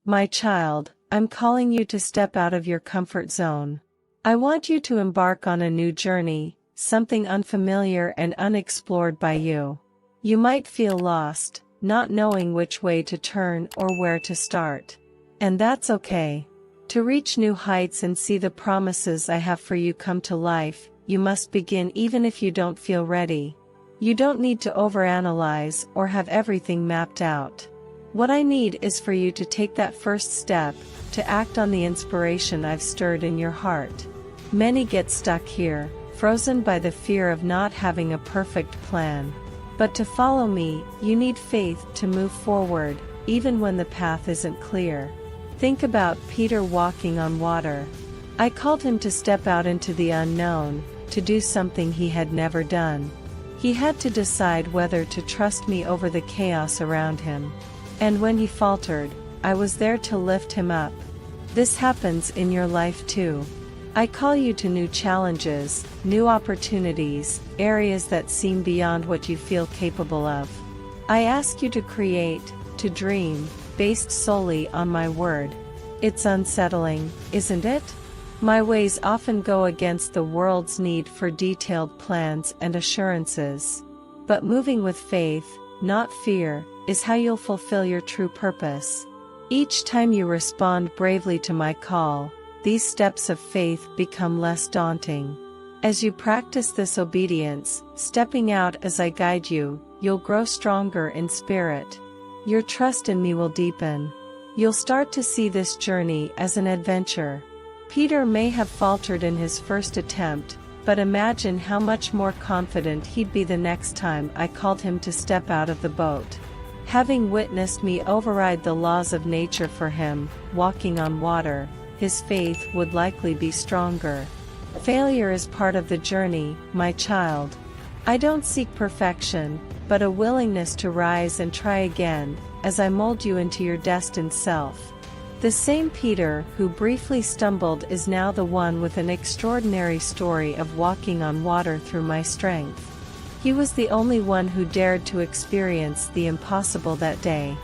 My child, I'm calling you to step out of your comfort zone. I want you to embark on a new journey, something unfamiliar and unexplored by you. You might feel lost, not knowing which way to turn or where to start. And that's okay. To reach new heights and see the promises I have for you come to life, you must begin even if you don't feel ready. You don't need to overanalyze or have everything mapped out. What I need is for you to take that first step, to act on the inspiration I've stirred in your heart. Many get stuck here, frozen by the fear of not having a perfect plan. But to follow me, you need faith to move forward, even when the path isn't clear. Think about Peter walking on water. I called him to step out into the unknown, to do something he had never done. He had to decide whether to trust me over the chaos around him. And when he faltered, I was there to lift him up. This happens in your life too. I call you to new challenges, new opportunities, areas that seem beyond what you feel capable of. I ask you to create, to dream, based solely on my word. It's unsettling, isn't it? My ways often go against the world's need for detailed plans and assurances. But moving with faith, not fear, is how you'll fulfill your true purpose. Each time you respond bravely to my call, these steps of faith become less daunting. As you practice this obedience, stepping out as I guide you, you'll grow stronger in spirit. Your trust in me will deepen. You'll start to see this journey as an adventure. Peter may have faltered in his first attempt, but imagine how much more confident he'd be the next time I called him to step out of the boat. Having witnessed me override the laws of nature for him, walking on water, his faith would likely be stronger. Failure is part of the journey, my child. I don't seek perfection, but a willingness to rise and try again, as I mold you into your destined self. The same Peter who briefly stumbled is now the one with an extraordinary story of walking on water through my strength. He was the only one who dared to experience the impossible that day.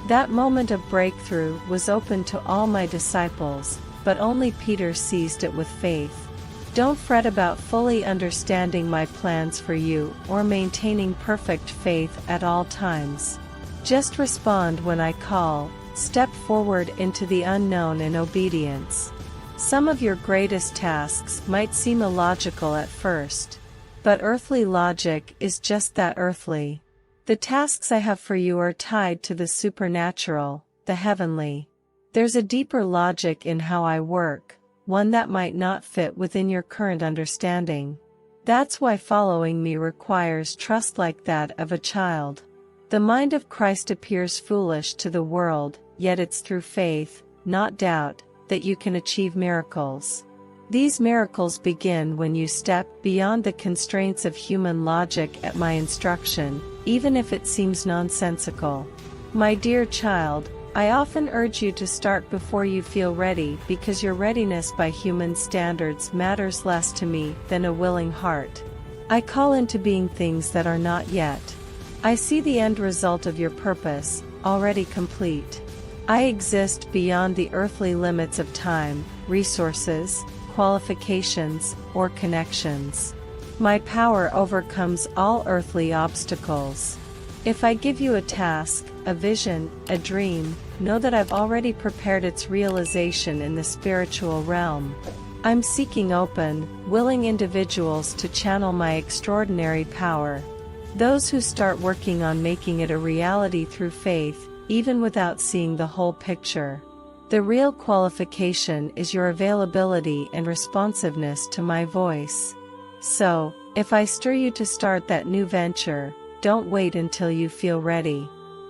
That moment of breakthrough was open to all my disciples, but only Peter seized it with faith. Don't fret about fully understanding my plans for you or maintaining perfect faith at all times. Just respond when I call, step forward into the unknown in obedience. Some of your greatest tasks might seem illogical at first. But earthly logic is just that, earthly. The tasks I have for you are tied to the supernatural, the heavenly. There's a deeper logic in how I work, one that might not fit within your current understanding. That's why following me requires trust like that of a child. The mind of Christ appears foolish to the world, yet it's through faith, not doubt, that you can achieve miracles. These miracles begin when you step beyond the constraints of human logic at my instruction, even if it seems nonsensical. My dear child, I often urge you to start before you feel ready because your readiness by human standards matters less to me than a willing heart. I call into being things that are not yet. I see the end result of your purpose, already complete. I exist beyond the earthly limits of time, resources, qualifications, or connections. My power overcomes all earthly obstacles. If I give you a task, a vision, a dream, know that I've already prepared its realization in the spiritual realm. I'm seeking open, willing individuals to channel my extraordinary power. Those who start working on making it a reality through faith, even without seeing the whole picture. The real qualification is your availability and responsiveness to my voice. So, if I stir you to start that new venture, don't wait until you feel ready.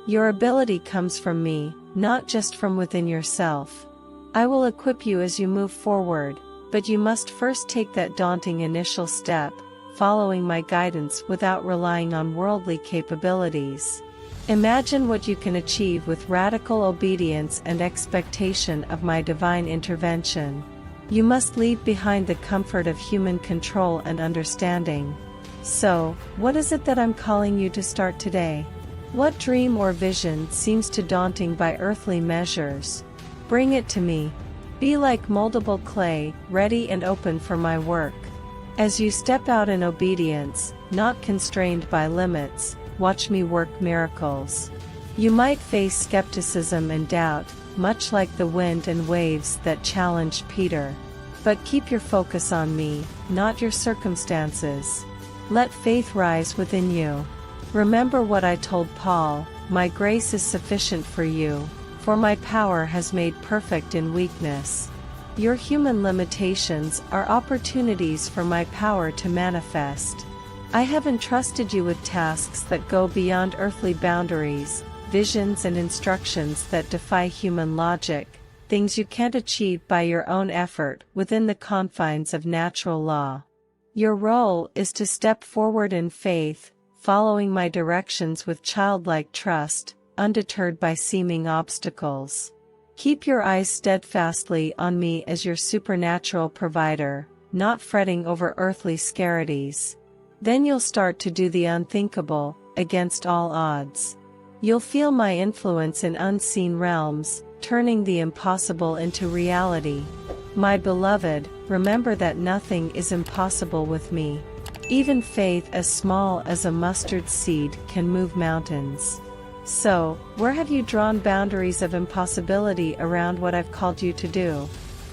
Your ability comes from me, not just from within yourself. I will equip you as you move forward, but you must first take that daunting initial step, following my guidance without relying on worldly capabilities. Imagine what you can achieve with radical obedience and expectation of my divine intervention. You must leave behind the comfort of human control and understanding. So, what is it that I'm calling you to start today? What dream or vision seems too daunting by earthly measures? Bring it to me. Be like moldable clay, ready and open for my work. As you step out in obedience, not constrained by limits, watch me work miracles. You might face skepticism and doubt, much like the wind and waves that challenged Peter. But keep your focus on me, not your circumstances. Let faith rise within you. Remember what I told Paul, my grace is sufficient for you, for my power has made perfect in weakness. Your human limitations are opportunities for my power to manifest. I have entrusted you with tasks that go beyond earthly boundaries, visions and instructions that defy human logic, things you can't achieve by your own effort within the confines of natural law. Your role is to step forward in faith, following my directions with childlike trust, undeterred by seeming obstacles. Keep your eyes steadfastly on me as your supernatural provider, not fretting over earthly scarities. Then you'll start to do the unthinkable, against all odds. You'll feel my influence in unseen realms, turning the impossible into reality. My beloved, remember that nothing is impossible with me. Even faith as small as a mustard seed can move mountains. So, where have you drawn boundaries of impossibility around what I've called you to do?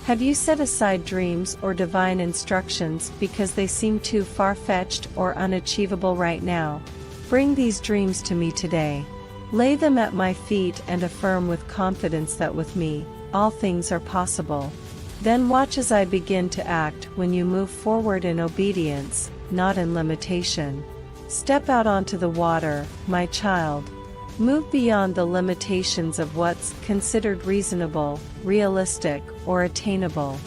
Have you set aside dreams or divine instructions because they seem too far-fetched or unachievable right now? Bring these dreams to me today. Lay them at my feet and affirm with confidence that with me, all things are possible. Then watch as I begin to act when you move forward in obedience, not in limitation. Step out onto the water, my child. Move beyond the limitations of what's considered reasonable, realistic, or attainable.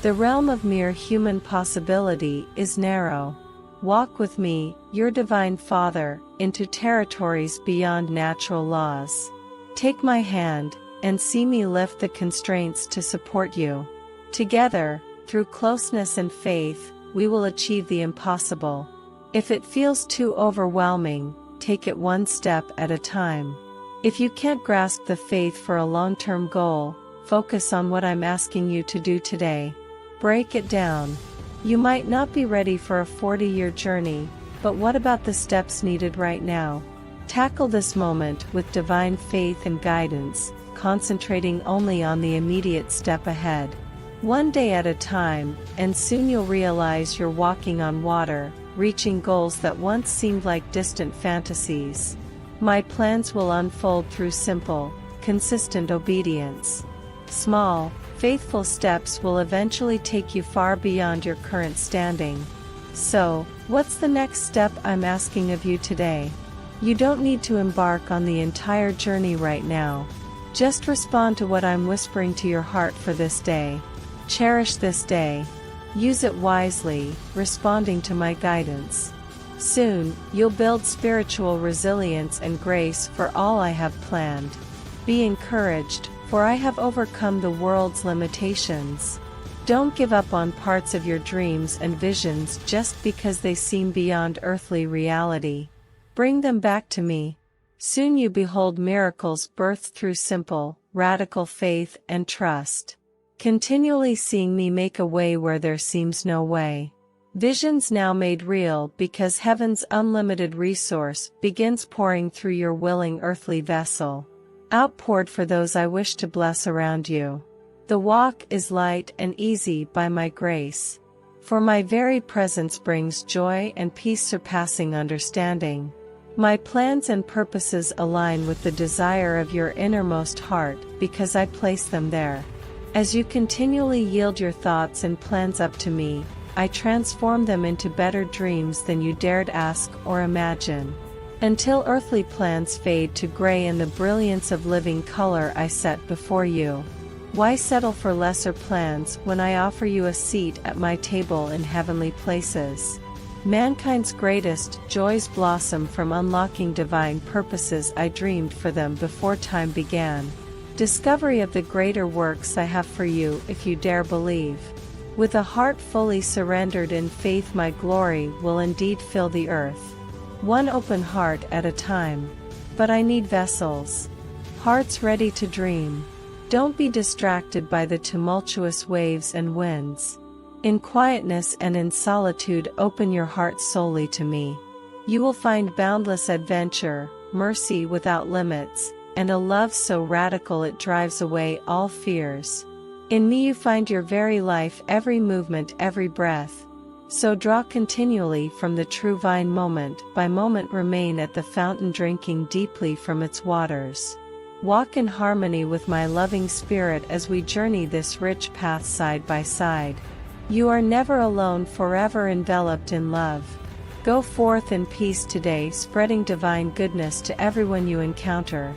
The realm of mere human possibility is narrow. Walk with me, your divine Father, into territories beyond natural laws. Take my hand, and see me lift the constraints to support you. Together, through closeness and faith, we will achieve the impossible. If it feels too overwhelming, take it one step at a time. If you can't grasp the faith for a long-term goal, focus on what I'm asking you to do today. Break it down. You might not be ready for a 40-year journey, but what about the steps needed right now? Tackle this moment with divine faith and guidance, concentrating only on the immediate step ahead. One day at a time, and soon you'll realize you're walking on water, reaching goals that once seemed like distant fantasies. My plans will unfold through simple, consistent obedience. Small, faithful steps will eventually take you far beyond your current standing. So, what's the next step I'm asking of you today? You don't need to embark on the entire journey right now. Just respond to what I'm whispering to your heart for this day. Cherish this day. Use it wisely, responding to my guidance. Soon, you'll build spiritual resilience and grace for all I have planned. Be encouraged, for I have overcome the world's limitations. Don't give up on parts of your dreams and visions just because they seem beyond earthly reality. Bring them back to me. Soon you behold miracles birthed through simple, radical faith and trust. Continually seeing me make a way where there seems no way. Visions now made real because heaven's unlimited resource begins pouring through your willing earthly vessel. Outpoured for those I wish to bless around you. The walk is light and easy by my grace. For my very presence brings joy and peace surpassing understanding. My plans and purposes align with the desire of your innermost heart because I place them there. As you continually yield your thoughts and plans up to me, I transform them into better dreams than you dared ask or imagine. Until earthly plans fade to gray in the brilliance of living color I set before you. Why settle for lesser plans when I offer you a seat at my table in heavenly places? Mankind's greatest joys blossom from unlocking divine purposes I dreamed for them before time began. Discovery of the greater works I have for you if you dare believe. With a heart fully surrendered in faith, my glory will indeed fill the earth. One open heart at a time. But I need vessels. Hearts ready to dream. Don't be distracted by the tumultuous waves and winds. In quietness and in solitude, open your heart solely to me. You will find boundless adventure, mercy without limits, and a love so radical it drives away all fears. In me you find your very life, every movement, every breath. So draw continually from the true vine, moment by moment remain at the fountain, drinking deeply from its waters. Walk in harmony with my loving spirit as we journey this rich path side by side. You are never alone, forever enveloped in love. Go forth in peace today, spreading divine goodness to everyone you encounter.